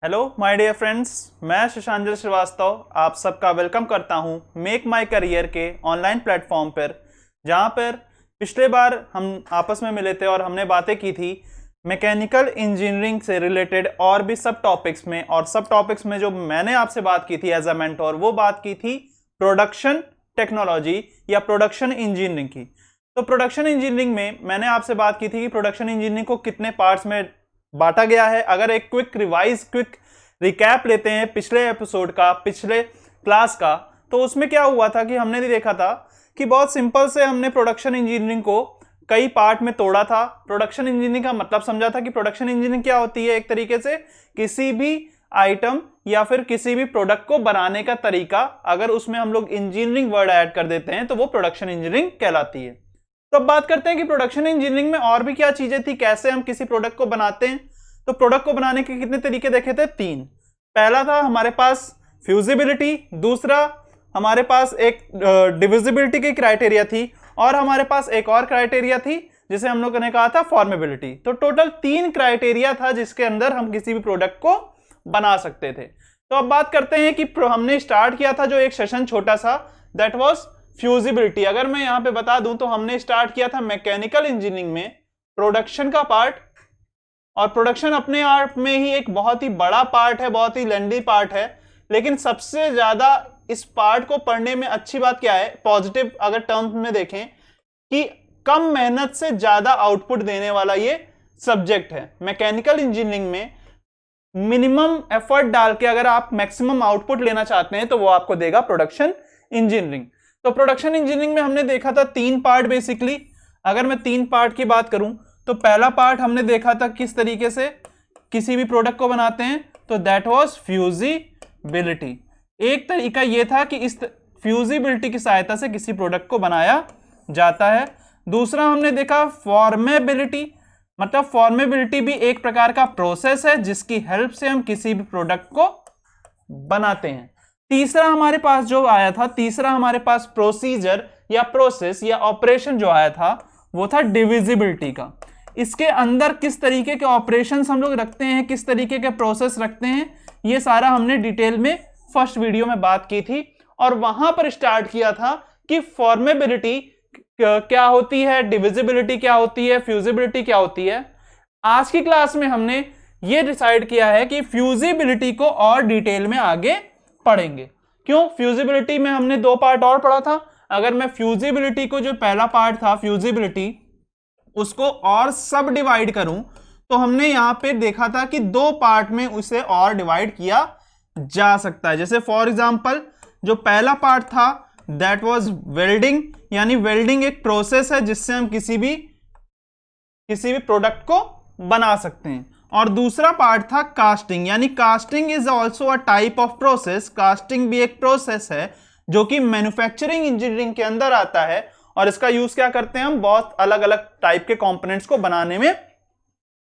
Hello my dear friends, मैं शशांजल श्रीवास्तव आप सबका वेलकम करता हूं मेक माय करियर के ऑनलाइन प्लेटफॉर्म पर, जहां पर पिछले बार हम आपस में मिले थे और हमने बातें की थी मैकेनिकल इंजीनियरिंग से रिलेटेड और भी सब टॉपिक्स में। और सब टॉपिक्स में जो मैंने आपसे बात की थी एज अ मेंटोर, वो बात की थी प्रोडक्शन टेक्नोलॉजी या प्रोडक्शन इंजीनियरिंग की। तो प्रोडक्शन इंजीनियरिंग में मैंने आपसे बात की थी कि प्रोडक्शन इंजीनियरिंग को कितने पार्ट्स में बांटा गया है। अगर एक क्विक रिकैप लेते हैं पिछले एपिसोड का, पिछले क्लास का, तो उसमें क्या हुआ था कि हमने देखा था कि बहुत सिंपल से हमने प्रोडक्शन इंजीनियरिंग को कई पार्ट में तोड़ा था। प्रोडक्शन इंजीनियरिंग का मतलब समझा था कि प्रोडक्शन इंजीनियरिंग क्या होती है। एक तरीके से किसी भी आइटम या फिर किसी भी प्रोडक्ट को बनाने का तरीका, अगर उसमें हम लोग इंजीनियरिंग वर्ड ऐड कर देते हैं तो वो प्रोडक्शन इंजीनियरिंग कहलाती है। तो अब बात करते हैं कि प्रोडक्शन इंजीनियरिंग में और भी क्या चीजें थी, कैसे हम किसी प्रोडक्ट को बनाते हैं। तो प्रोडक्ट को बनाने के कितने तरीके देखे थे? 3। पहला था हमारे पास फ्यूजिबिलिटी, दूसरा हमारे पास एक डिविजिबिलिटी की क्राइटेरिया थी, और हमारे पास एक और क्राइटेरिया थी जिसे हम लोगों ने कहा था फॉर्मेबिलिटी। तो टोटल 3 क्राइटेरिया था जिसके अंदर हम किसी भी प्रोडक्ट को बना सकते थे। तो अब बात करते हैं कि हमने स्टार्ट किया था जो एक सेशन छोटा सा, दैट वाज फ्यूजिबिलिटी। अगर मैं यहां पे बता दूं तो हमने स्टार्ट किया था मैकेनिकल इंजीनियरिंग में प्रोडक्शन का पार्ट, और प्रोडक्शन अपने आप में ही एक बहुत ही बड़ा पार्ट है, बहुत ही लेंदी पार्ट है। लेकिन सबसे ज्यादा इस पार्ट को पढ़ने में अच्छी बात क्या है, पॉजिटिव अगर टर्म्स में देखें, कि कम मेहनत से ज्यादा आउटपुट देने वाला ये सब्जेक्ट है। मैकेनिकल इंजीनियरिंग में मिनिमम एफर्ट डाल के अगर आप मैक्सिमम आउटपुट लेना चाहते हैं तो वो आपको देगा प्रोडक्शन इंजीनियरिंग। तो प्रोडक्शन इंजीनियरिंग में हमने देखा था 3 पार्ट बेसिकली। अगर मैं 3 पार्ट की बात करूं तो पहला पार्ट हमने देखा था किस तरीके से किसी भी प्रोडक्ट को बनाते हैं, तो दैट वाज फ्यूजिबिलिटी। एक तरीका यह था कि इस फ्यूजिबिलिटी की सहायता से किसी प्रोडक्ट को बनाया जाता है। दूसरा हमने देखा फॉर्मेबिलिटी, मतलब फॉर्मेबिलिटी भी एक प्रकार का प्रोसेस है जिसकी हेल्प से हम किसी भी प्रोडक्ट को बनाते हैं। तीसरा हमारे पास जो आया था, तीसरा हमारे पास प्रोसीजर या प्रोसेस या ऑपरेशन जो आया था वो था डिविजिबिलिटी का। इसके अंदर किस तरीके के ऑपरेशंस हम लोग रखते हैं, किस तरीके के प्रोसेस रखते हैं, ये सारा हमने डिटेल में फर्स्ट वीडियो में बात की थी। और वहां पर स्टार्ट किया था कि फॉर्मेबिलिटी क्या होती है, डिविजिबिलिटी क्या होती है, फ्यूजिबिलिटी क्या होती है। आज की क्लास में हमने ये डिसाइड किया है कि फ्यूजिबिलिटी को और डिटेल में आगे पढ़ेंगे। क्यों? फ्यूजिबिलिटी में हमने 2 पार्ट और पढ़ा था। अगर मैं फ्यूजिबिलिटी को, जो पहला पार्ट था फ्यूजिबिलिटी, उसको और सब डिवाइड करूं तो हमने यहां पे देखा था कि 2 पार्ट में उसे और डिवाइड किया जा सकता है। जैसे फॉर एग्जांपल जो पहला पार्ट था दैट वाज वेल्डिंग, यानी वेल्डिंग एक प्रोसेस है जिससे हम किसी भी प्रोडक्ट को बना सकते हैं। और दूसरा पार्ट था कास्टिंग, यानी casting is also a type of process. Casting भी एक प्रोसेस है जो कि मैन्युफैक्चरिंग इंजीनियरिंग के अंदर आता है, और इसका यूज क्या करते हैं हम, बहुत अलग अलग टाइप के कंपोनेंट्स को बनाने में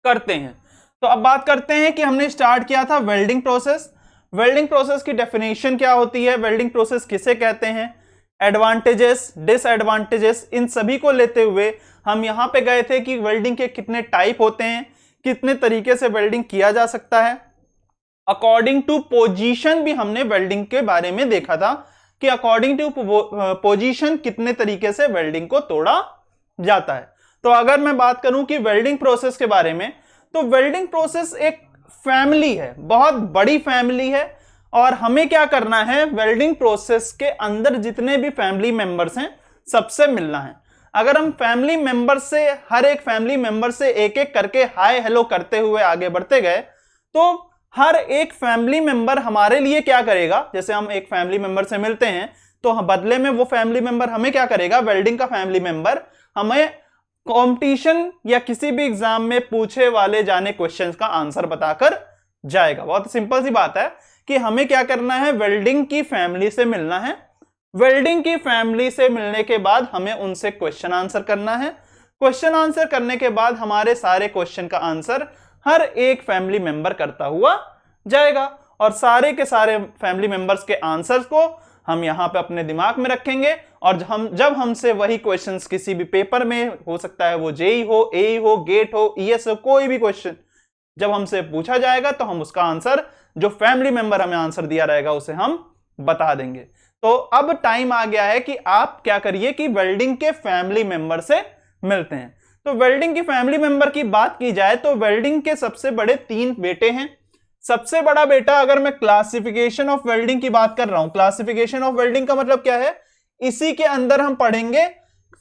करते हैं। तो अब बात करते हैं कि हमने स्टार्ट किया था वेल्डिंग प्रोसेस। वेल्डिंग प्रोसेस की डेफिनेशन क्या होती है, वेल्डिंग प्रोसेस किसे कहते हैं, एडवांटेजेस, डिसएडवांटेजेस, इन सभी को लेते हुए हम यहां पे गए थे कि वेल्डिंग के कितने टाइप होते हैं, कितने तरीके से वेल्डिंग किया जा सकता है। अकॉर्डिंग टू पोजीशन भी हमने वेल्डिंग के बारे में देखा था कि अकॉर्डिंग टू पोजीशन कितने तरीके से वेल्डिंग को तोड़ा जाता है। तो अगर मैं बात करूं कि वेल्डिंग प्रोसेस के बारे में, तो वेल्डिंग प्रोसेस एक फैमिली है, बहुत बड़ी फैमिली है। और हमें क्या करना है, वेल्डिंग प्रोसेस के अंदर जितने भी फैमिली मेंबर्स हैं सबसे मिलना है। अगर हम फैमिली मेंबर से, हर एक फैमिली मेंबर से एक एक करके हाय हेलो करते हुए आगे बढ़ते गए, तो हर एक फैमिली मेंबर हमारे लिए क्या करेगा, जैसे हम एक फैमिली मेंबर से मिलते हैं तो बदले में वो फैमिली मेंबर हमें क्या करेगा, वेल्डिंग का फैमिली मेंबर हमें कंपटीशन या किसी भी एग्जाम में पूछे वाले जाने क्वेश्चंस का आंसर बताकर जाएगा। बहुत सिंपल सी बात है कि हमें क्या करना है, वेल्डिंग की फैमिली से मिलना है। वेल्डिंग की फैमिली से मिलने के बाद हमें उनसे क्वेश्चन आंसर करना है। क्वेश्चन आंसर करने के बाद हमारे सारे क्वेश्चन का आंसर हर एक फैमिली मेंबर करता हुआ जाएगा, और सारे के सारे फैमिली मेंबर्स के आंसर्स को हम यहां पे अपने दिमाग में रखेंगे। और जब हमसे वही क्वेश्चंस किसी भी पेपर में, हो सकता है वो जेई हो, एई हो, गेट हो, ईएस हो, कोई भी क्वेश्चन जब हमसे पूछा जाएगा तो हम उसका आंसर, जो फैमिली मेंबर हमें आंसर दिया रहेगा उसे हम बता देंगे। तो अब टाइम आ गया है कि आप क्या करिए कि वेल्डिंग के फैमिली मेंबर से मिलते हैं। तो वेल्डिंग की फैमिली मेंबर की बात की जाए तो वेल्डिंग के सबसे बड़े 3 बेटे हैं। सबसे बड़ा बेटा, अगर मैं क्लासिफिकेशन ऑफ वेल्डिंग की बात कर रहा हूं, क्लासिफिकेशन ऑफ वेल्डिंग का मतलब क्या है, इसी के अंदर हम पढ़ेंगे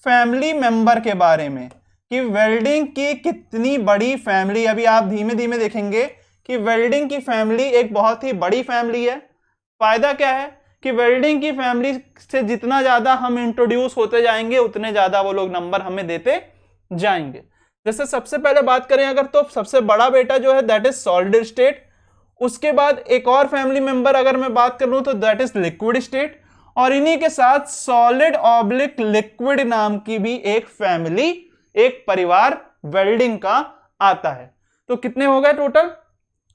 फैमिली मेंबर के बारे में कि वेल्डिंग की कितनी बड़ी फैमिली। अभी आप धीमे धीमे देखेंगे कि वेल्डिंग की फैमिली एक बहुत ही बड़ी फैमिली है। फायदा क्या है कि वेल्डिंग की फैमिली से जितना ज्यादा हम इंट्रोड्यूस होते जाएंगे उतने ज्यादा वो लोग नंबर हमें देते जाएंगे। जैसे सबसे पहले बात करें अगर, तो सबसे बड़ा बेटा जो है दैट इज सॉलिड स्टेट। उसके बाद एक और फैमिली मेंबर अगर मैं बात करूं तो दैट इज लिक्विड स्टेट, और इन्हीं के साथ सॉलिड ऑब्लिक लिक्विड नाम की भी एक फैमिली, एक परिवार वेल्डिंग का आता है। तो कितने हो गए टोटल?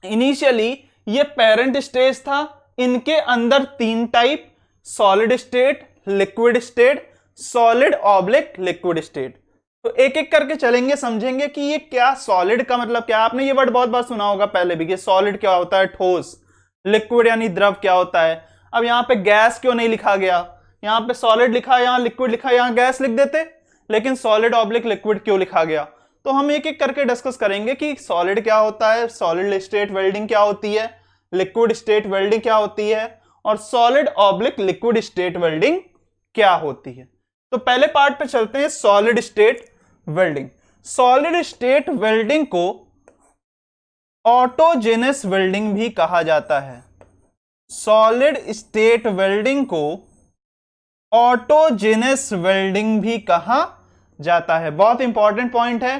इनिशियली ये पेरेंट स्टेज था, इनके अंदर 3 type, solid state, liquid state, solid oblique liquid state. तो एक एक करके चलेंगे, समझेंगे कि ये क्या सॉलिड का मतलब क्या। आपने ये वर्ड बहुत बार सुना होगा पहले भी कि सॉलिड क्या होता है, ठोस, लिक्विड यानी द्रव क्या होता है। अब यहाँ पे गैस क्यों नहीं लिखा गया, यहाँ पे सॉलिड लिखा, यहाँ लिक्विड लिखा, यहाँ गैस लिख देते, लेकिन सॉलिड ऑब्लिक लिक्विड क्यों लिखा गया। तो हम एक एक करके डिस्कस करेंगे कि सॉलिड क्या होता है, सॉलिड स्टेट वेल्डिंग क्या होती है, लिक्विड स्टेट वेल्डिंग क्या होती है, और solid oblique liquid state welding क्या होती है। तो पहले पार्ट पे चलते हैं, solid state welding. Solid state welding को ऑटोजेनस वेल्डिंग भी कहा जाता है। सॉलिड स्टेट वेल्डिंग को ऑटोजेनस वेल्डिंग भी कहा जाता है। बहुत इंपॉर्टेंट पॉइंट है,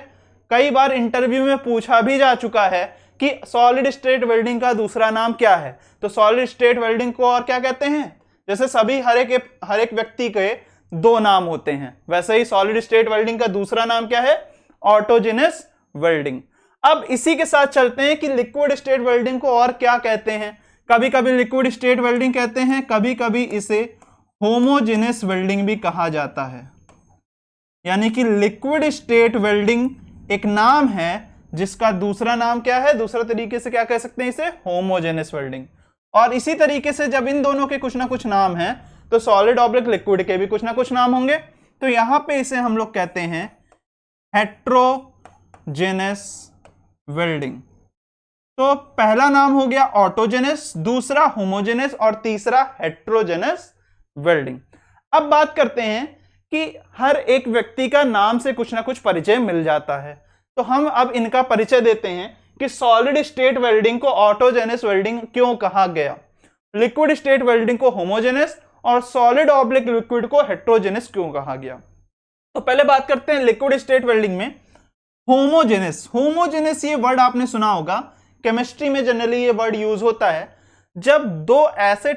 कई बार इंटरव्यू में पूछा भी जा चुका है कि सॉलिड स्टेट वेल्डिंग का दूसरा नाम क्या है। तो सॉलिड स्टेट वेल्डिंग को और क्या कहते हैं, जैसे सभी हर एक व्यक्ति के 2 नाम होते हैं, वैसे ही सॉलिड स्टेट वेल्डिंग का दूसरा नाम क्या है, ऑटोजेनस वेल्डिंग। अब इसी के साथ चलते हैं कि लिक्विड स्टेट वेल्डिंग को और क्या कहते हैं। कभी कभी लिक्विड स्टेट वेल्डिंग कहते हैं, कभी कभी इसे होमोजेनस वेल्डिंग भी कहा जाता है। यानी कि लिक्विड स्टेट वेल्डिंग एक नाम है जिसका दूसरा नाम क्या है, दूसरा तरीके से क्या कह सकते हैं इसे, होमोजेनस वेल्डिंग। और इसी तरीके से जब इन दोनों के कुछ ना कुछ नाम हैं तो सॉलिड ऑब्लिक लिक्विड के भी कुछ ना कुछ नाम होंगे। तो यहां पे इसे हम लोग कहते हैं हेट्रोजेनस वेल्डिंग। तो पहला नाम हो गया ऑटोजेनस, दूसरा होमोजेनस और तीसरा हेट्रोजेनस वेल्डिंग। अब बात करते हैं कि हर एक व्यक्ति का नाम से कुछ ना कुछ परिचय मिल जाता है, तो हम अब इनका परिचय देते हैं कि सॉलिड स्टेट वेल्डिंग को ऑटोजेनस वेल्डिंग क्यों कहा गया, लिक्विड स्टेट वेल्डिंग को होमोजेनस और सॉलिड ऑब्लिक लिक्विड को हेट्रोजेनस क्यों कहा गया। तो पहले बात करते हैं लिक्विड स्टेट वेल्डिंग में होमोजेनस। होमोजेनस ये वर्ड आपने सुना होगा, केमिस्ट्री में जनरली ये वर्ड यूज होता है जब दो ऐसे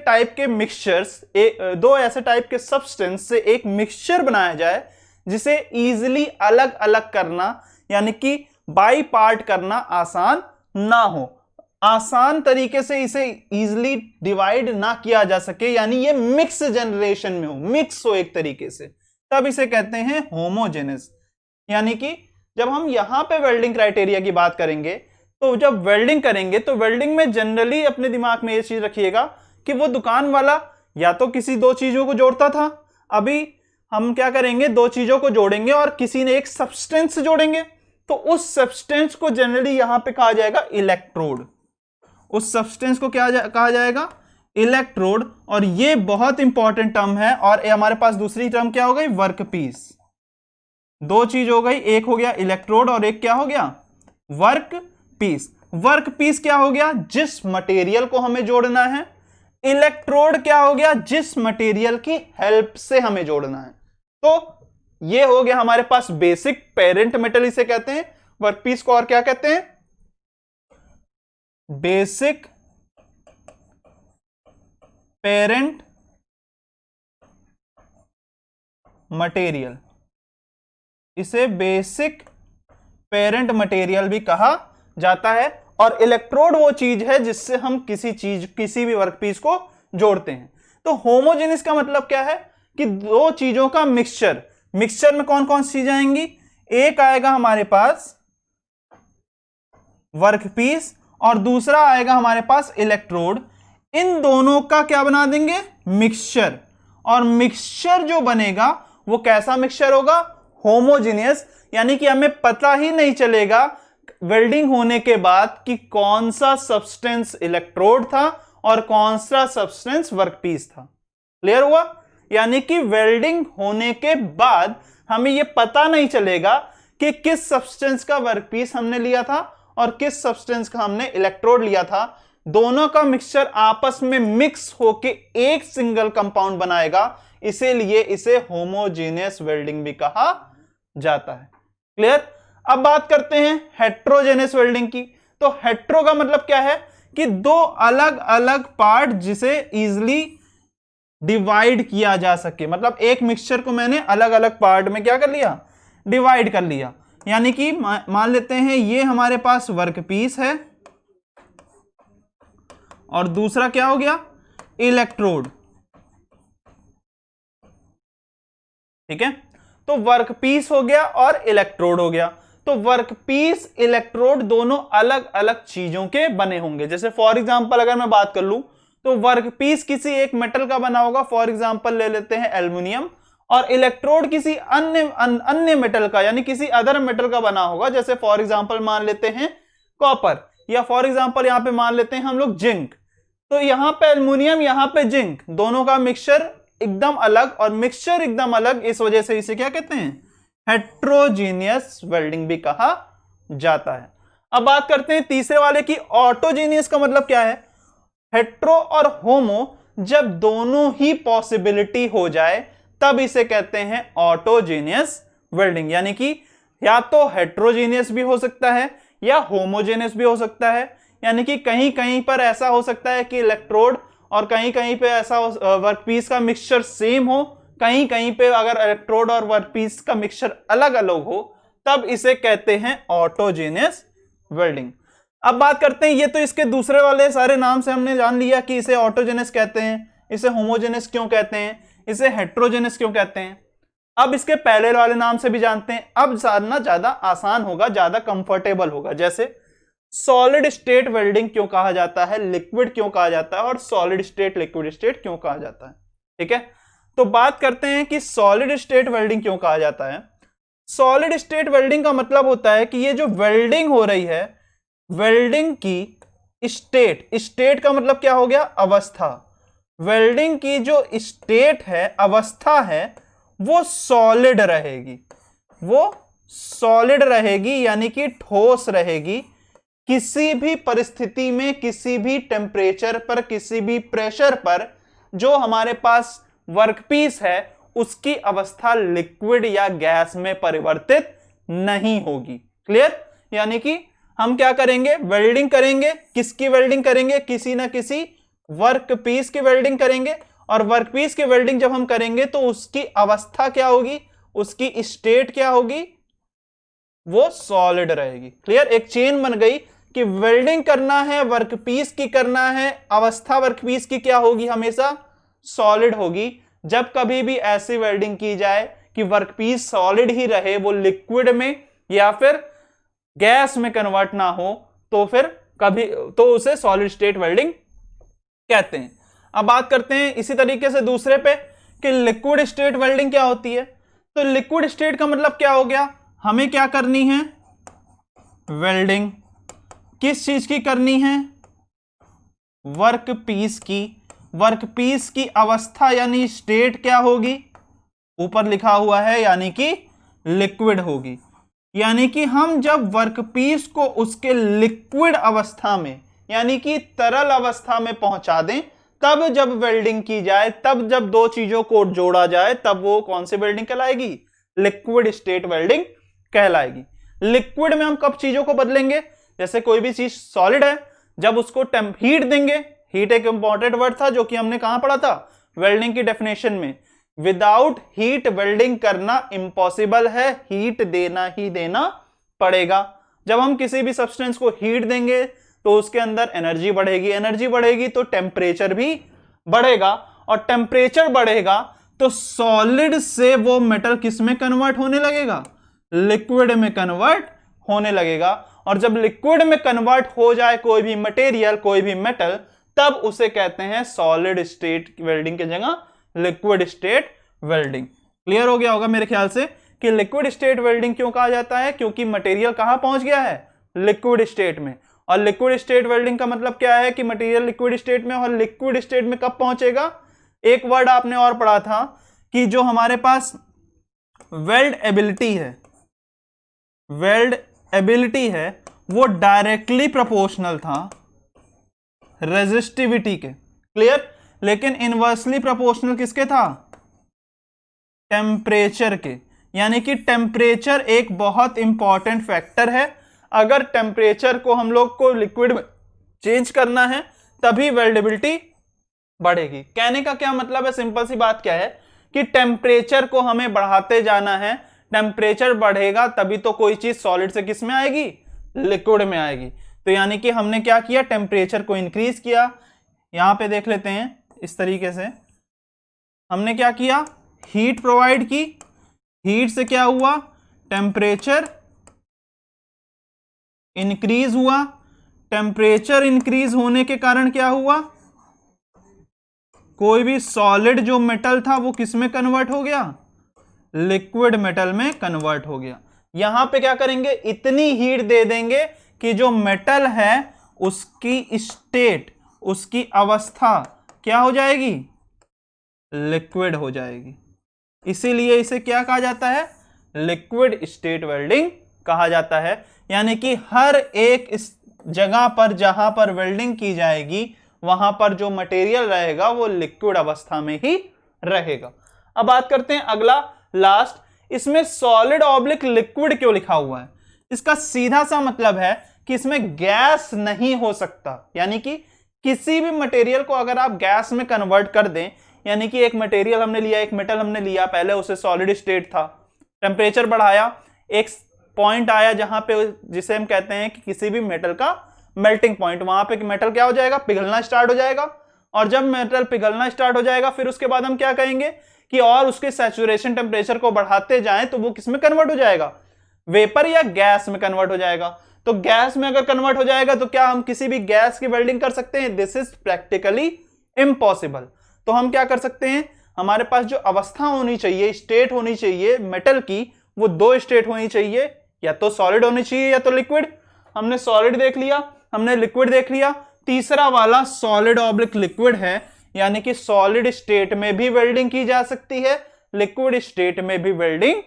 टाइप के सब्सटेंस से एक मिक्सचर बनाया जाए जिसे इजीली अलग अलग करना यानी कि बाई पार्ट करना आसान ना हो, आसान तरीके से इसे इजीली डिवाइड ना किया जा सके, यानी ये मिक्स जनरेशन में हो, मिक्स हो एक तरीके से, तब इसे कहते हैं होमोजेनस। यानी कि जब हम यहां पे वेल्डिंग क्राइटेरिया की बात करेंगे तो जब वेल्डिंग करेंगे तो वेल्डिंग में जनरली अपने दिमाग में ये चीज रखिएगा कि वो दुकान वाला या तो किसी 2 चीजों को जोड़ता था, अभी हम क्या करेंगे 2 चीजों को जोड़ेंगे और किसी ने एक सब्सटेंस जोड़ेंगे, तो उस सब्सटेंस को जनरली यहां पे कहा जाएगा इलेक्ट्रोड। उस सब्सटेंस को क्या कहा जाएगा, इलेक्ट्रोड। और ये बहुत इंपॉर्टेंट टर्म है। और हमारे पास दूसरी टर्म क्या हो गई, वर्कपीस। 2 चीज हो गई, एक हो गया इलेक्ट्रोड और एक क्या हो गया, वर्कपीस। वर्कपीस क्या हो गया, जिस मटेरियल को हमें जोड़ना है। इलेक्ट्रोड क्या हो गया, जिस मटेरियल की हेल्प से हमें जोड़ना है। तो ये हो गया हमारे पास बेसिक पेरेंट मेटल इसे कहते हैं। वर्कपीस को और क्या कहते हैं, बेसिक पेरेंट मटेरियल, इसे बेसिक पेरेंट मटेरियल भी कहा जाता है। और इलेक्ट्रोड वो चीज है जिससे हम किसी भी वर्कपीस को जोड़ते हैं। तो होमोजेनस का मतलब क्या है कि 2 चीजों का मिक्सचर। मिक्सचर में कौन कौन सी चीजें आएंगी, एक आएगा हमारे पास वर्कपीस और दूसरा आएगा हमारे पास इलेक्ट्रोड। इन दोनों का क्या बना देंगे, मिक्सचर। और मिक्सचर जो बनेगा वो कैसा मिक्सचर होगा, होमोजेनियस, यानी कि हमें पता ही नहीं चलेगा वेल्डिंग होने के बाद कि कौन सा सब्सटेंस इलेक्ट्रोड था और कौन सा सब्सटेंस वर्कपीस था। क्लियर हुआ? यानी कि वेल्डिंग होने के बाद हमें यह पता नहीं चलेगा कि किस सब्सटेंस का वर्कपीस हमने लिया था और किस सब्सटेंस का हमने इलेक्ट्रोड लिया था। दोनों का मिक्सचर आपस में मिक्स होके एक सिंगल कंपाउंड बनाएगा, इसीलिए इसे होमोजेनियस वेल्डिंग भी कहा जाता है। क्लियर? अब बात करते हैं हेट्रोजेनियस वेल्डिंग की। तो हेट्रो का मतलब क्या है कि दो अलग अलग पार्ट जिसे इजीली डिवाइड किया जा सके। मतलब एक मिक्सचर को मैंने अलग अलग पार्ट में क्या कर लिया, डिवाइड कर लिया। यानी कि मान लेते हैं ये हमारे पास वर्कपीस है और दूसरा क्या हो गया, इलेक्ट्रोड। ठीक है, तो वर्कपीस हो गया और इलेक्ट्रोड हो गया। तो वर्कपीस इलेक्ट्रोड दोनों अलग अलग चीजों के बने होंगे। जैसे फॉर एग्जांपल अगर मैं बात कर लूं तो वर्कपीस किसी एक मेटल का बना होगा, फॉर एग्जांपल ले लेते हैं एल्युमिनियम, और इलेक्ट्रोड किसी अन्य मेटल का यानी किसी अदर मेटल का बना होगा। जैसे फॉर एग्जांपल मान लेते हैं कॉपर, या फॉर एग्जांपल यहां पे मान लेते हैं हम लोग जिंक। तो यहां पे एल्युमिनियम, यहां पे जिंक, दोनों का मिक्सचर एकदम अलग और मिक्सचर एकदम अलग, इस वजह से इसे क्या कहते हैं, हेट्रोजीनियस वेल्डिंग भी कहा जाता है। अब बात करते हैं तीसरे वाले की, ऑटोजीनियस का मतलब क्या है। हेट्रो और होमो जब दोनों ही पॉसिबिलिटी हो जाए तब इसे कहते हैं ऑटोजीनियस वेल्डिंग। यानी कि या तो हेट्रोजीनियस भी हो सकता है या होमोजेनियस भी हो सकता है। यानी कि कहीं कहीं पर ऐसा हो सकता है कि इलेक्ट्रोड और कहीं कहीं पे ऐसा वर्कपीस का मिक्सचर सेम हो, कहीं कहीं पे अगर इलेक्ट्रोड और वर्कपीस का मिक्सचर अलग अलग हो, तब इसे कहते हैं ऑटोजेनियस वेल्डिंग। अब बात करते हैं, ये तो इसके दूसरे वाले सारे नाम से हमने जान लिया कि इसे ऑटोजेनियस कहते हैं, इसे होमोजेनियस क्यों कहते हैं, इसे हेट्रोजेनियस क्यों कहते हैं। अब इसके पहले वाले नाम से भी जानते हैं। अब जानना ज्यादा आसान होगा, ज्यादा कंफर्टेबल होगा। जैसे सॉलिड स्टेट वेल्डिंग क्यों कहा जाता है, लिक्विड क्यों कहा जाता है और सॉलिड स्टेट लिक्विड स्टेट क्यों कहा जाता है। ठीक है, तो बात करते हैं कि सॉलिड स्टेट वेल्डिंग क्यों कहा जाता है। सॉलिड स्टेट वेल्डिंग का मतलब होता है कि ये जो वेल्डिंग हो रही है, वेल्डिंग की स्टेट, स्टेट का मतलब क्या हो गया, अवस्था। वेल्डिंग की जो स्टेट है, अवस्था है, वो सॉलिड रहेगी, वो सॉलिड रहेगी, यानी कि ठोस रहेगी। किसी भी परिस्थिति में, किसी भी टेम्परेचर पर, किसी भी प्रेशर पर जो हमारे पास वर्कपीस है उसकी अवस्था लिक्विड या गैस में परिवर्तित नहीं होगी। क्लियर? यानी कि हम क्या करेंगे, वेल्डिंग करेंगे, किसकी वेल्डिंग करेंगे, किसी ना किसी वर्कपीस की वेल्डिंग करेंगे। और वर्कपीस की वेल्डिंग जब हम करेंगे तो उसकी अवस्था क्या होगी, उसकी स्टेट क्या होगी, वो सॉलिड रहेगी। क्लियर? एक चेन बन गई कि वेल्डिंग करना है, वर्कपीस की करना है, अवस्था वर्कपीस की क्या होगी, हमेशा सॉलिड होगी। जब कभी भी ऐसी वेल्डिंग की जाए कि वर्कपीस सॉलिड ही रहे, वो लिक्विड में या फिर गैस में कन्वर्ट ना हो, तो फिर कभी तो उसे सॉलिड स्टेट वेल्डिंग कहते हैं। अब बात करते हैं इसी तरीके से दूसरे पे कि लिक्विड स्टेट वेल्डिंग क्या होती है। तो लिक्विड स्टेट का मतलब क्या हो गया, हमें क्या करनी है, वेल्डिंग किस चीज की करनी है, वर्कपीस की। वर्कपीस की अवस्था यानी स्टेट क्या होगी, ऊपर लिखा हुआ है, यानी कि लिक्विड होगी। यानी कि हम जब वर्कपीस को उसके लिक्विड अवस्था में यानी कि तरल अवस्था में पहुंचा दें, तब जब वेल्डिंग की जाए, तब जब दो चीजों को जोड़ा जाए, तब वो कौन सी वेल्डिंग कहलाएगी, लिक्विड स्टेट वेल्डिंग कहलाएगी। लिक्विड में हम कब चीजों को बदलेंगे, जैसे कोई भी चीज सॉलिड है, जब उसको हीट देंगे, हीट एक इंपॉर्टेंट वर्ड था जो कि हमने कहां पढ़ा था, वेल्डिंग की डेफिनेशन में। विदाउट हीट वेल्डिंग करना इम्पॉसिबल है, हीट देना ही देना पड़ेगा। जब हम किसी भी सब्सटेंस को हीट देंगे तो उसके अंदर एनर्जी बढ़ेगी, एनर्जी बढ़ेगी तो टेम्परेचर भी बढ़ेगा, और टेम्परेचर बढ़ेगा तो सॉलिड से वो मेटल किस में कन्वर्ट होने लगेगा, लिक्विड में कन्वर्ट होने लगेगा। और जब लिक्विड में कन्वर्ट हो जाए कोई भी मटेरियल, कोई भी मेटल, तब उसे कहते हैं सॉलिड स्टेट वेल्डिंग की जगह लिक्विड स्टेट वेल्डिंग। क्लियर हो गया होगा मेरे ख्याल से कि लिक्विड स्टेट वेल्डिंग क्यों कहा जाता है, क्योंकि मटेरियल कहां पहुंच गया है, लिक्विड स्टेट में। और लिक्विड स्टेट वेल्डिंग का मतलब क्या है कि मटेरियल लिक्विड स्टेट में, और लिक्विड स्टेट में कब पहुंचेगा। एक वर्ड आपने और पढ़ा था कि जो हमारे पास वेल्ड एबिलिटी है, वेल्ड एबिलिटी है, वो डायरेक्टली प्रोपोर्शनल था रेजिस्टिविटी के। क्लियर। लेकिन इनवर्सली प्रोपोर्शनल किसके था, टेम्परेचर के। यानी कि टेम्परेचर एक बहुत इंपॉर्टेंट फैक्टर है। अगर टेम्परेचर को हम लोग को लिक्विड में चेंज करना है तभी वेल्डेबिलिटी बढ़ेगी। कहने का क्या मतलब है, सिंपल सी बात क्या है कि टेम्परेचर को हमें बढ़ाते जाना है, टेम्परेचर बढ़ेगा तभी तो कोई चीज सॉलिड से किस में आएगी, लिक्विड में आएगी। तो यानी कि हमने क्या किया, टेम्परेचर को इंक्रीज किया। यहां पे देख लेते हैं इस तरीके से, हमने क्या किया, हीट प्रोवाइड की, हीट से क्या हुआ, टेम्परेचर इंक्रीज हुआ। टेम्परेचर इंक्रीज होने के कारण क्या हुआ, कोई भी सॉलिड जो मेटल था वो किस में कन्वर्ट हो गया, लिक्विड मेटल में कन्वर्ट हो गया। यहां पे क्या करेंगे, इतनी हीट दे देंगे कि जो मेटल है उसकी स्टेट, उसकी अवस्था क्या हो जाएगी, लिक्विड हो जाएगी। इसीलिए इसे क्या कहा जाता है, लिक्विड स्टेट वेल्डिंग कहा जाता है। यानी कि हर एक इस जगह पर जहां पर वेल्डिंग की जाएगी वहां पर जो मटेरियल रहेगा वो लिक्विड अवस्था में ही रहेगा। अब बात करते हैं अगला, लास्ट, इसमें सॉलिड ऑब्लिक लिक्विड क्यों लिखा हुआ है। इसका सीधा सा मतलब है कि इसमें गैस नहीं हो सकता। यानी कि किसी भी मटेरियल को अगर आप गैस में कन्वर्ट कर दें, यानी कि एक मटेरियल हमने लिया, एक मेटल हमने लिया, पहले उसे सॉलिड स्टेट था, टेम्परेचर बढ़ाया, एक पॉइंट आया जहां पे, जिसे हम कहते हैं कि किसी भी मेटल का मेल्टिंग पॉइंट, वहां पे मेटल क्या हो जाएगा, पिघलना स्टार्ट हो जाएगा। और जब मेटल पिघलना स्टार्ट हो जाएगा फिर उसके बाद हम क्या कहेंगे कि और उसके सैचुरेशन टेम्परेचर को बढ़ाते जाएं तो वो किसमें कन्वर्ट हो जाएगा, वेपर या गैस में कन्वर्ट हो जाएगा। तो गैस में अगर कन्वर्ट हो जाएगा तो क्या हम किसी भी गैस की वेल्डिंग कर सकते हैं, दिस इज प्रैक्टिकली इम्पॉसिबल। तो हम क्या कर सकते हैं, हमारे पास जो अवस्था होनी चाहिए, स्टेट होनी चाहिए मेटल की, वो दो स्टेट होनी चाहिए, या तो सॉलिड होनी चाहिए या तो लिक्विड। हमने सॉलिड देख लिया, हमने लिक्विड देख लिया, तीसरा वाला सॉलिड ऑब्लिक लिक्विड है। यानी कि सॉलिड स्टेट में भी वेल्डिंग की जा सकती है, लिक्विड स्टेट में भी वेल्डिंग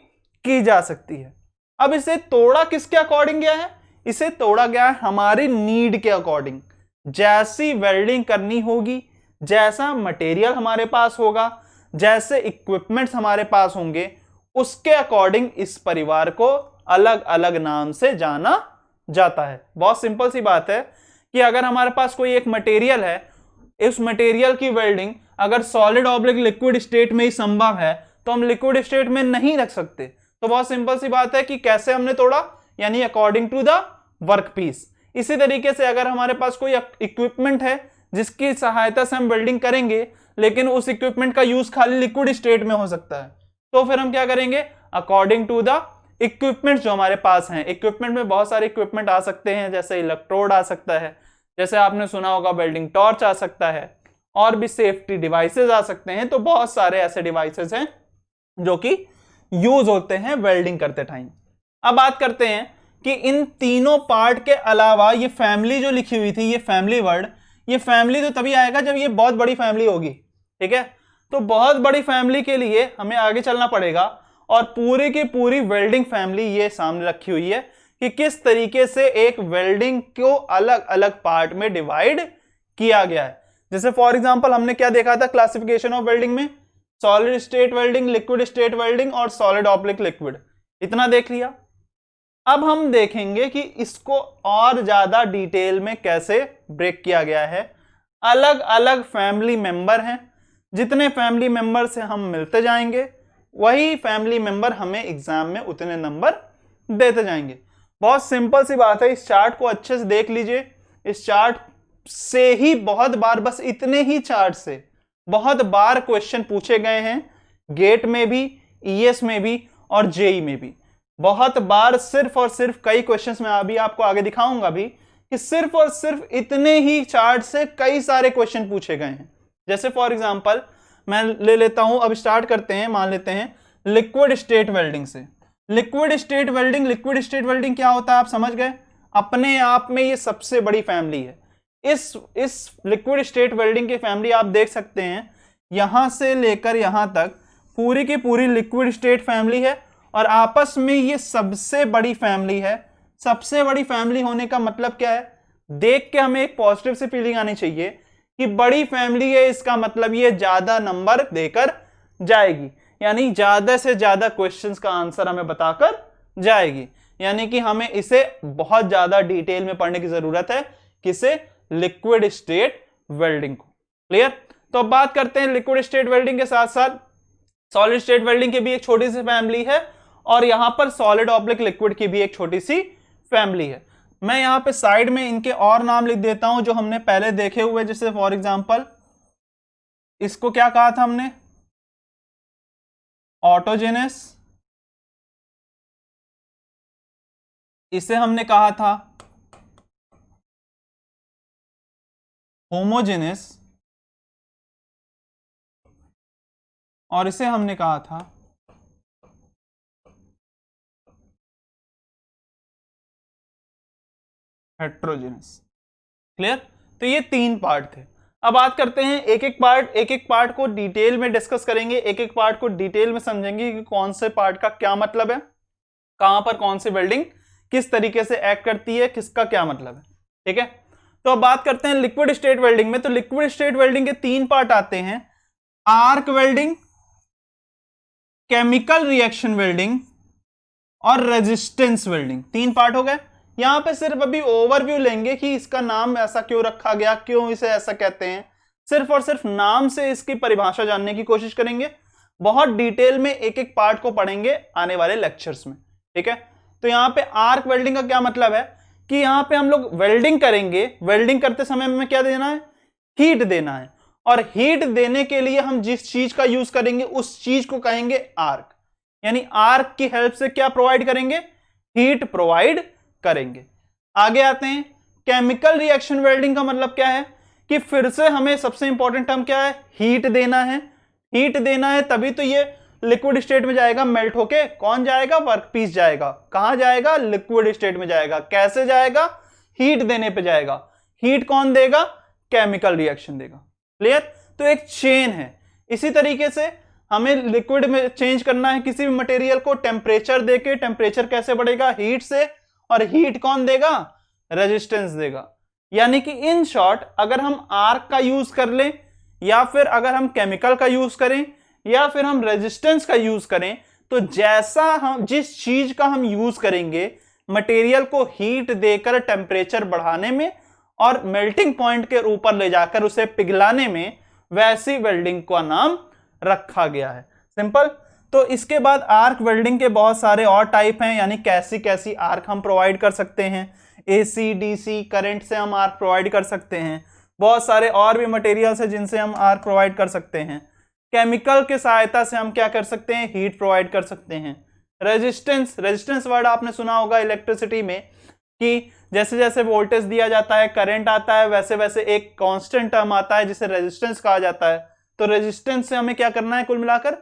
की जा सकती है। अब इसे तोड़ा किसके अकॉर्डिंग गया है, इसे तोड़ा गया है हमारी नीड के अकॉर्डिंग। जैसी वेल्डिंग करनी होगी, जैसा मटेरियल हमारे पास होगा, जैसे इक्विपमेंट्स हमारे पास होंगे, उसके अकॉर्डिंग इस परिवार को अलग अलग नाम से जाना जाता है। बहुत सिंपल सी बात है कि अगर हमारे पास कोई एक मटेरियल है, इस मटेरियल की वेल्डिंग अगर सॉलिड ऑब्लिक लिक्विड स्टेट में ही संभव है तो हम लिक्विड स्टेट में नहीं रख सकते। तो बहुत सिंपल सी बात है कि कैसे हमने तोड़ा, यानी अकॉर्डिंग टू द वर्कपीस। इसी तरीके से अगर हमारे पास कोई इक्विपमेंट है जिसकी सहायता से हम वेल्डिंग करेंगे, लेकिन उस इक्विपमेंट का यूज खाली लिक्विड स्टेट में हो सकता है, तो फिर हम क्या करेंगे, अकॉर्डिंग टू द इक्विपमेंट जो हमारे पास हैं। इक्विपमेंट में बहुत सारे इक्विपमेंट आ सकते हैं, जैसे इलेक्ट्रोड आ सकता है, जैसे आपने सुना होगा वेल्डिंग टॉर्च आ सकता है, और भी सेफ्टी डिवाइसेस आ सकते हैं। तो बहुत सारे ऐसे डिवाइसेस हैं जो कि यूज होते हैं वेल्डिंग करते टाइम। अब बात करते हैं कि इन तीनों पार्ट के अलावा ये फैमिली जो लिखी हुई थी, ये फैमिली वर्ड, ये फैमिली तो तभी आएगा जब ये बहुत बड़ी फैमिली होगी। ठीक है, तो बहुत बड़ी फैमिली के लिए हमें आगे चलना पड़ेगा, और पूरी की पूरी वेल्डिंग फैमिली ये सामने रखी हुई है कि किस तरीके से एक वेल्डिंग को अलग अलग पार्ट में डिवाइड किया गया है। जैसे फॉर एग्जांपल हमने क्या देखा था क्लासिफिकेशन ऑफ वेल्डिंग में, solid state welding, liquid state welding और सॉलिड ऑब्लिक लिक्विड, इतना देख लिया। अब हम देखेंगे कि इसको और ज्यादा डिटेल में कैसे ब्रेक किया गया है। अलग अलग फैमिली मेंबर हैं, जितने फैमिली मेंबर से हम मिलते जाएंगे वही फैमिली मेंबर हमें एग्जाम में उतने नंबर देते जाएंगे। बहुत सिंपल सी बात है, इस चार्ट को अच्छे से देख लीजिए। इस चार्ट से ही बहुत बार, बस इतने ही चार्ट से बहुत बार क्वेश्चन पूछे गए हैं, गेट में भी, ईएस में भी और जेई में भी। बहुत बार सिर्फ और सिर्फ कई क्वेश्चंस में अभी आपको आगे दिखाऊंगा भी कि सिर्फ और सिर्फ इतने ही चार्ट से कई सारे क्वेश्चन पूछे गए हैं। जैसे फॉर एग्जांपल मैं ले लेता हूं, अब स्टार्ट करते हैं, मान लेते हैं लिक्विड स्टेट वेल्डिंग से। लिक्विड स्टेट वेल्डिंग क्या होता है आप समझ गए। अपने आप में ये सबसे बड़ी फैमिली है। इस लिक्विड स्टेट वेल्डिंग की फैमिली आप देख सकते हैं, यहां से लेकर यहां तक पूरी की पूरी लिक्विड स्टेट फैमिली है और आपस में ये सबसे बड़ी फैमिली है। सबसे बड़ी फैमिली होने का मतलब क्या है, देख के हमें एक पॉजिटिव से फीलिंग आनी चाहिए कि बड़ी फैमिली है, इसका मतलब ये ज्यादा नंबर देकर जाएगी, यानी ज्यादा से ज्यादा क्वेश्चंस का आंसर हमें बताकर जाएगी। यानी कि हमें इसे बहुत ज्यादा डिटेल में पढ़ने की जरूरत है, किसे, लिक्विड स्टेट वेल्डिंग को। क्लियर। तो अब बात करते हैं लिक्विड स्टेट वेल्डिंग के साथ साथ सॉलिड स्टेट वेल्डिंग की भी एक छोटी सी फैमिली है और यहां पर सॉलिड ऑब्लिक लिक्विड की भी एक छोटी सी फैमिली है। मैं यहां पे साइड में इनके और नाम लिख देता हूं जो हमने पहले देखे हुए, जैसे फॉर एग्जांपल इसको क्या कहा था हमने, ऑटोजेनस, इसे हमने कहा था होमोजेनस और इसे हमने कहा था हेट्रोजेनस। क्लियर। तो ये तीन पार्ट थे। अब बात करते हैं एक एक पार्ट को डिटेल में डिस्कस करेंगे, एक एक पार्ट को डिटेल में समझेंगे कि कौन से पार्ट का क्या मतलब है, कहां पर कौन सी वेल्डिंग किस तरीके से एक्ट करती है, किसका क्या मतलब है। ठीक है। तो अब बात करते हैं लिक्विड स्टेट वेल्डिंग में। तो लिक्विड स्टेट वेल्डिंग के तीन पार्ट आते हैं, arc welding, chemical reaction welding और रेजिस्टेंस वेल्डिंग। तीन पार्ट हो गए। यहां पे सिर्फ अभी ओवरव्यू लेंगे कि इसका नाम ऐसा क्यों रखा गया, क्यों इसे ऐसा कहते हैं, सिर्फ और सिर्फ नाम से इसकी परिभाषा जानने की कोशिश करेंगे। बहुत डिटेल में एक एक पार्ट को पढ़ेंगे आने वाले लेक्चर्स में। ठीक है। तो यहां पे आर्क वेल्डिंग का क्या मतलब है कि यहां पे हम लोग वेल्डिंग करेंगे, वेल्डिंग करते समय हमें क्या देना है, हीट देना है, और हीट देने के लिए हम जिस चीज का यूज करेंगे उस चीज को कहेंगे आर्क। यानी आर्क की हेल्प से क्या प्रोवाइड करेंगे, हीट प्रोवाइड करेंगे। आगे आते हैं, केमिकल रिएक्शन वेल्डिंग का मतलब क्या है कि फिर से हमें सबसे इंपॉर्टेंट टर्म क्या है, हीट देना है। हीट देना है तभी तो ये लिक्विड स्टेट में जाएगा, मेल्ट होके कौन जाएगा, वर्कपीस जाएगा। कहां जाएगा, लिक्विड स्टेट में जाएगा। कैसे जाएगा, हीट देने पे जाएगा। हीट कौन देगा, केमिकल रिएक्शन देगा। क्लियर। तो एक चेन है। इसी तरीके से हमें लिक्विड में चेंज करना है किसी भी मटेरियल को, टेम्परेचर देके, टेम्परेचर कैसे बढ़ेगा, हीट से, और हीट कौन देगा, रेजिस्टेंस देगा। यानी कि इन शॉर्ट अगर हम आर्क का यूज कर लें या फिर अगर हम केमिकल का यूज करें या फिर हम रेजिस्टेंस का यूज करें, तो जैसा हम जिस चीज का हम यूज करेंगे मटेरियल को हीट देकर टेम्परेचर बढ़ाने में और मेल्टिंग पॉइंट के ऊपर ले जाकर उसे पिघलाने में, वैसी वेल्डिंग का नाम रखा गया है। सिंपल। तो इसके बाद आर्क वेल्डिंग के बहुत सारे और टाइप हैं, यानी कैसी कैसी आर्क हम प्रोवाइड कर सकते हैं। एसी डीसी करंट से हम आर्क प्रोवाइड कर सकते हैं। बहुत सारे और भी मटेरियल्स हैं जिनसे हम आर्क प्रोवाइड कर सकते हैं। केमिकल की सहायता से हम क्या कर सकते हैं, हीट प्रोवाइड कर सकते हैं। रेजिस्टेंस वर्ड आपने सुना होगा इलेक्ट्रिसिटी में कि जैसे जैसे वोल्टेज दिया जाता है, करंट आता है, वैसे वैसे एक कांस्टेंट टर्म आता है जिसे रेजिस्टेंस कहा जाता है। तो रेजिस्टेंस से हमें क्या करना है, कुल मिलाकर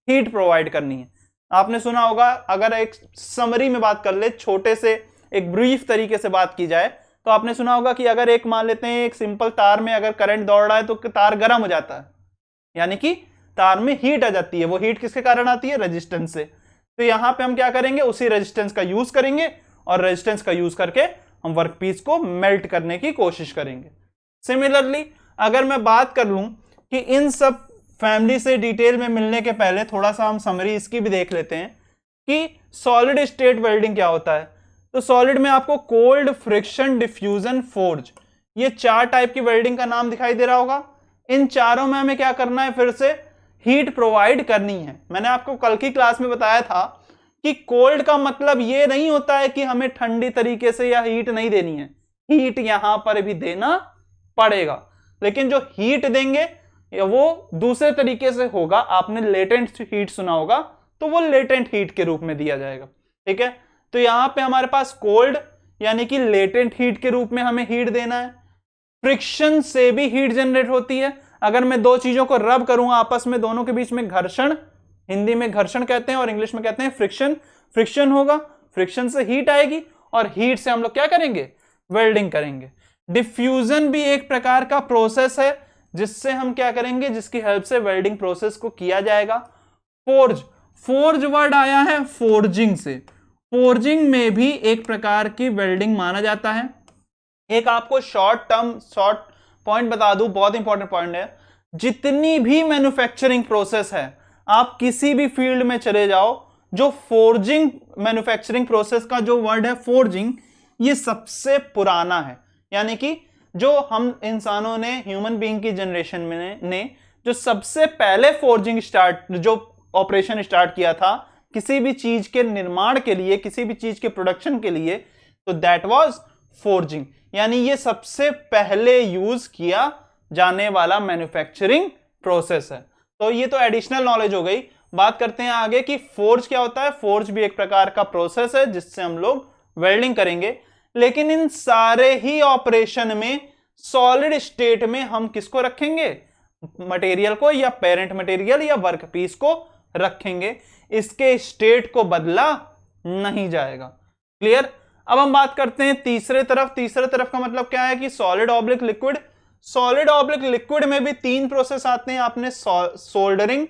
हीट प्रोवाइड करनी है। आपने सुना होगा, अगर एक समरी में बात कर ले, छोटे से एक ब्रीफ तरीके से बात की जाए, तो आपने सुना होगा कि अगर एक मान लेते हैं एक सिंपल तार में अगर करंट दौड़ रहा है तो तार गर्म हो जाता है, यानी कि तार में हीट आ जाती है। वो हीट किसके कारण आती है, रेजिस्टेंस से। तो यहां पे हम क्या करेंगे, उसी रेजिस्टेंस का यूज करेंगे और रेजिस्टेंस का यूज करके हम वर्कपीस को मेल्ट करने की कोशिश करेंगे। सिमिलरली अगर मैं बात कर लूं कि इन सब फैमिली से डिटेल में मिलने के पहले थोड़ा सा हम समरी इसकी भी देख लेते हैं कि सॉलिड स्टेट वेल्डिंग क्या होता है। तो सॉलिड में आपको कोल्ड, फ्रिक्शन, डिफ्यूजन, फोर्ज, ये चार टाइप की वेल्डिंग का नाम दिखाई दे रहा होगा। इन चारों में हमें क्या करना है, फिर से हीट प्रोवाइड करनी है। मैंने आपको कल की क्लास में बताया था कि कोल्ड का मतलब ये नहीं होता है कि हमें ठंडी तरीके से या हीट नहीं देनी है, हीट यहां पर भी देना पड़ेगा, लेकिन जो हीट देंगे वो दूसरे तरीके से होगा। आपने लेटेंट हीट सुना होगा, तो वो लेटेंट हीट के रूप में दिया जाएगा। ठीक है। तो यहाँ पे हमारे पास कोल्ड यानी कि लेटेंट हीट के रूप में हमें हीट देना है। फ्रिक्शन से भी हीट जनरेट होती है। अगर मैं दो चीजों को रब करूंगा आपस में, दोनों के बीच में घर्षण, हिंदी में घर्षण कहते हैं और इंग्लिश में कहते हैं फ्रिक्शन, फ्रिक्शन होगा, फ्रिक्शन से हीट आएगी और हीट से हम लोग क्या करेंगे, वेल्डिंग करेंगे। डिफ्यूजन भी एक प्रकार का प्रोसेस है जिससे हम क्या करेंगे, जिसकी हेल्प से वेल्डिंग प्रोसेस को किया जाएगा। फोर्ज, फोर्ज वर्ड आया है फोर्जिंग से, फोर्जिंग में भी एक प्रकार की वेल्डिंग माना जाता है। एक आपको शॉर्ट पॉइंट बता दूं, बहुत इंपॉर्टेंट पॉइंट है, जितनी भी मैन्युफैक्चरिंग प्रोसेस है, आप किसी भी फील्ड में चले जाओ, जो फोर्जिंग मैन्युफैक्चरिंग प्रोसेस का जो वर्ड है फोर्जिंग, ये सबसे पुराना है। यानी कि जो हम इंसानों ने, ह्यूमन बीइंग की जनरेशन में ने जो सबसे पहले फोर्जिंग जो ऑपरेशन स्टार्ट किया था किसी भी चीज के निर्माण के लिए, किसी भी चीज के प्रोडक्शन के लिए, तो दैट वाज फोर्जिंग। यानी ये सबसे पहले यूज किया जाने वाला मैन्युफैक्चरिंग प्रोसेस है। तो ये तो एडिशनल नॉलेज हो गई। बात करते हैं आगे कि फोर्ज क्या होता है। फोर्ज भी एक प्रकार का प्रोसेस है जिससे हम लोग वेल्डिंग करेंगे। लेकिन इन सारे ही ऑपरेशन में सॉलिड स्टेट में हम किसको रखेंगे, मटेरियल को, या पेरेंट मटेरियल या वर्कपीस को रखेंगे। इसके स्टेट को बदला नहीं जाएगा। क्लियर। अब हम बात करते हैं तीसरे तरफ। तीसरे तरफ का मतलब क्या है कि solid oblique liquid. Solid oblique liquid में भी तीन प्रोसेस आते हैं। आपने सोल्डरिंग,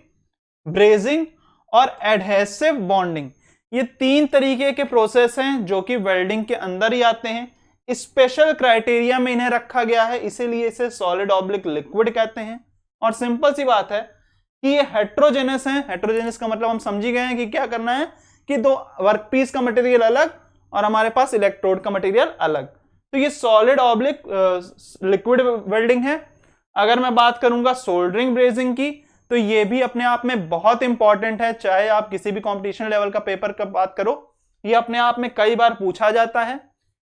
ब्रेजिंग और एडहेसिव बॉन्डिंग, ये तीन तरीके के प्रोसेस हैं जो कि वेल्डिंग के अंदर ही आते हैं। स्पेशल क्राइटेरिया में इन्हें रखा गया है, इसीलिए इसे सॉलिड ऑब्लिक लिक्विड कहते हैं। और सिंपल सी बात है कि ये हेट्रोजेनस है। हेट्रोजेनस का मतलब हम समझ ही गए हैं कि क्या करना है कि दो वर्कपीस का मटेरियल अलग और हमारे पास इलेक्ट्रोड का मटेरियल अलग। तो ये सॉलिड ऑब्लिक लिक्विड वेल्डिंग है। अगर मैं बात करूंगा सोल्डरिंग ब्रेजिंग की, तो ये भी अपने आप में बहुत इंपॉर्टेंट है। चाहे आप किसी भी कंपटीशन लेवल का पेपर का बात करो, ये अपने आप में कई बार पूछा जाता है।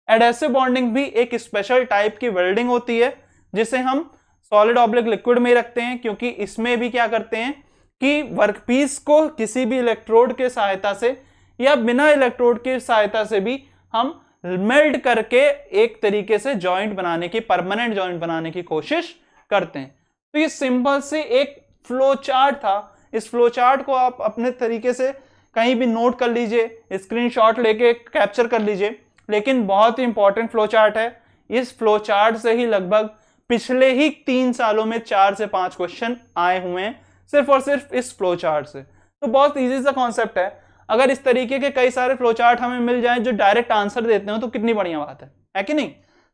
एडहेसिव बॉन्डिंग भी एक स्पेशल टाइप की वेल्डिंग होती है जिसे हम सॉलिड ऑब्लिक लिक्विड में रखते हैं, क्योंकि इसमें भी क्या करते हैं कि वर्कपीस को किसी भी इलेक्ट्रोड के सहायता से या बिना इलेक्ट्रोड की सहायता से भी हम मेल्ट करके एक तरीके से जॉइंट बनाने की, परमानेंट जॉइंट बनाने की कोशिश करते हैं। तो ये सिंपल से एक फ्लो चार्ट था। इस फ्लो चार्ट को आप अपने तरीके से कहीं भी नोट कर लीजिए, स्क्रीनशॉट लेके कैप्चर कर लीजिए, लेकिन बहुत ही इंपॉर्टेंट फ्लो चार्ट है। इस फ्लो चार्ट से ही लगभग पिछले ही 3 सालों में 4 से 5 क्वेश्चन आए हुए हैं, सिर्फ और सिर्फ इस फ्लो चार्ट से। तो बहुत इजी सा कॉन्सेप्ट है। अगर इस तरीके के कई सारे फ्लो चार्ट हमें मिल जाएं जो डायरेक्ट आंसर देते हो तो कितनी बढ़िया बात है कि नहीं।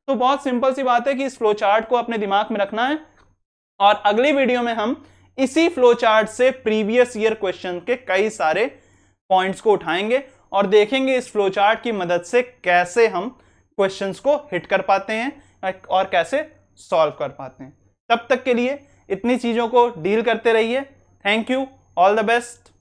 तो बहुत सिंपल सी बात है कि इस फ्लो चार्ट को अपने दिमाग में रखना है, और अगली वीडियो में हम इसी फ्लो चार्ट से प्रीवियस ईयर क्वेश्चन के कई सारे पॉइंट्स को उठाएंगे और देखेंगे इस फ्लो चार्ट की मदद से कैसे हम क्वेश्चंस को हिट कर पाते हैं और कैसे सॉल्व कर पाते हैं। तब तक के लिए इतनी चीजों को डील करते रहिए। Thank you, all the best.